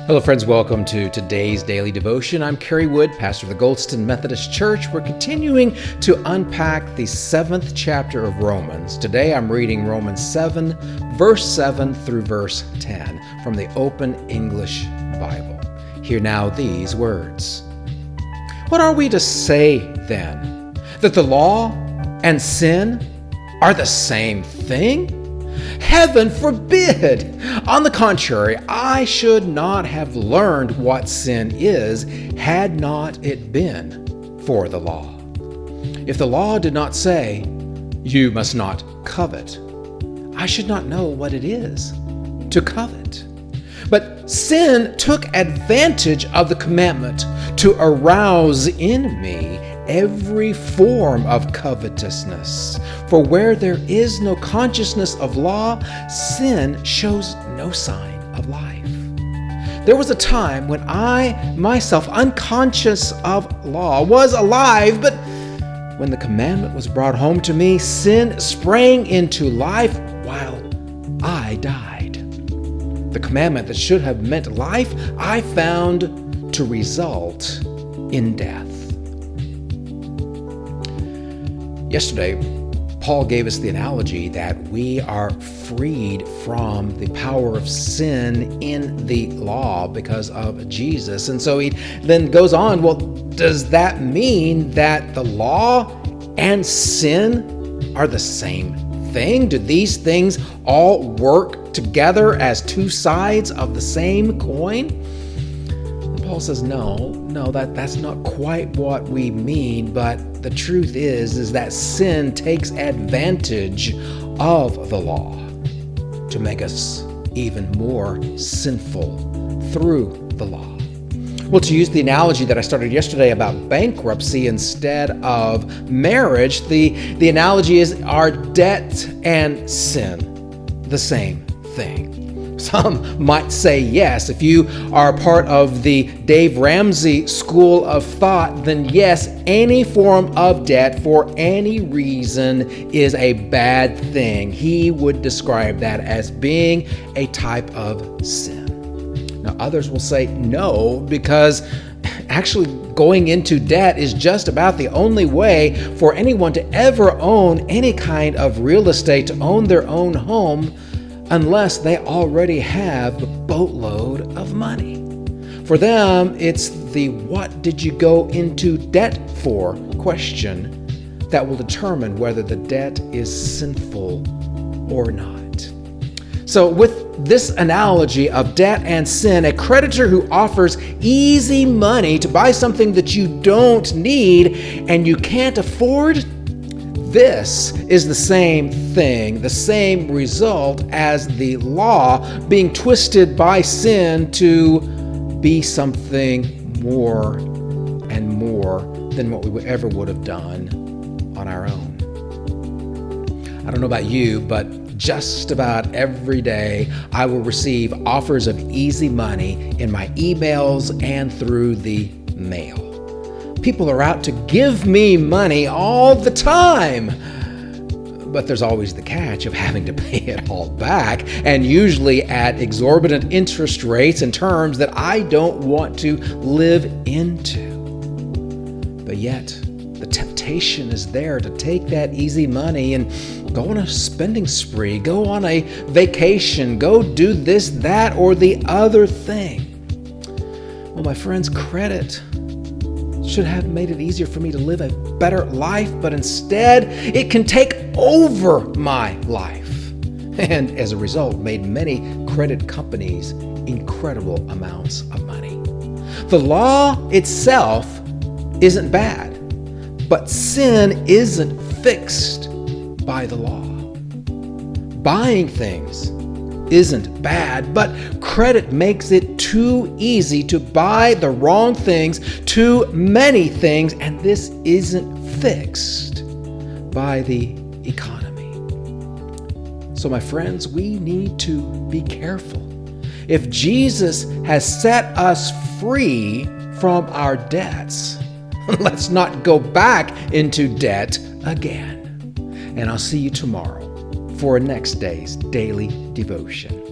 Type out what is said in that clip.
Hello friends, welcome to today's daily devotion. I'm Kerry Wood, pastor of the Goldston Methodist Church. We're continuing to unpack the 7th chapter of Romans. Today I'm reading Romans 7, verse 7 through verse 10 from the Open English Bible. Hear now these words. What are we to say then? That the law and sin are the same thing? Heaven forbid! On the contrary, I should not have learned what sin is had not it been for the law. If the law did not say, "You must not covet," I should not know what it is to covet. But sin took advantage of the commandment to arouse in me every form of covetousness. For where there is no consciousness of law, sin shows no sign of life. There was a time when I, myself, unconscious of law, was alive, but when the commandment was brought home to me, sin sprang into life while I died. The commandment that should have meant life, I found to result in death. Yesterday, Paul gave us the analogy that we are freed from the power of sin in the law because of Jesus. And so he then goes on, well, does that mean that the law and sin are the same thing? Do these things all work together as two sides of the same coin? And Paul says, no, that's not quite what we mean, but the truth is that sin takes advantage of the law to make us even more sinful through the law. Well, to use the analogy that I started yesterday about bankruptcy instead of marriage, the analogy is, are debt and sin the same thing? Some might say yes. If you are a part of the Dave Ramsey school of thought, then yes, any form of debt for any reason is a bad thing. He would describe that as being a type of sin. Now, others will say no, because actually going into debt is just about the only way for anyone to ever own any kind of real estate, to own their own home, unless they already have a boatload of money. For them, it's the "what did you go into debt for" question that will determine whether the debt is sinful or not. So with this analogy of debt and sin, a creditor who offers easy money to buy something that you don't need and you can't afford, this is the same thing, the same result as the law being twisted by sin to be something more and more than what we ever would have done on our own. I don't know about you, but just about every day I will receive offers of easy money in my emails and through the mail. People are out to give me money all the time. But there's always the catch of having to pay it all back, and usually at exorbitant interest rates and terms that I don't want to live into. But yet, the temptation is there to take that easy money and go on a spending spree, go on a vacation, go do this, that, or the other thing. Well, my friends, credit should have made it easier for me to live a better life, but instead it can take over my life, and as a result made many credit companies incredible amounts of money. The law itself isn't bad, but sin isn't fixed by the law. Buying things isn't bad, but credit makes it too easy to buy the wrong things, too many things, and this isn't fixed by the economy. So my friends, we need to be careful. If Jesus has set us free from our debts, let's not go back into debt again. And I'll see you tomorrow for next day's daily devotion.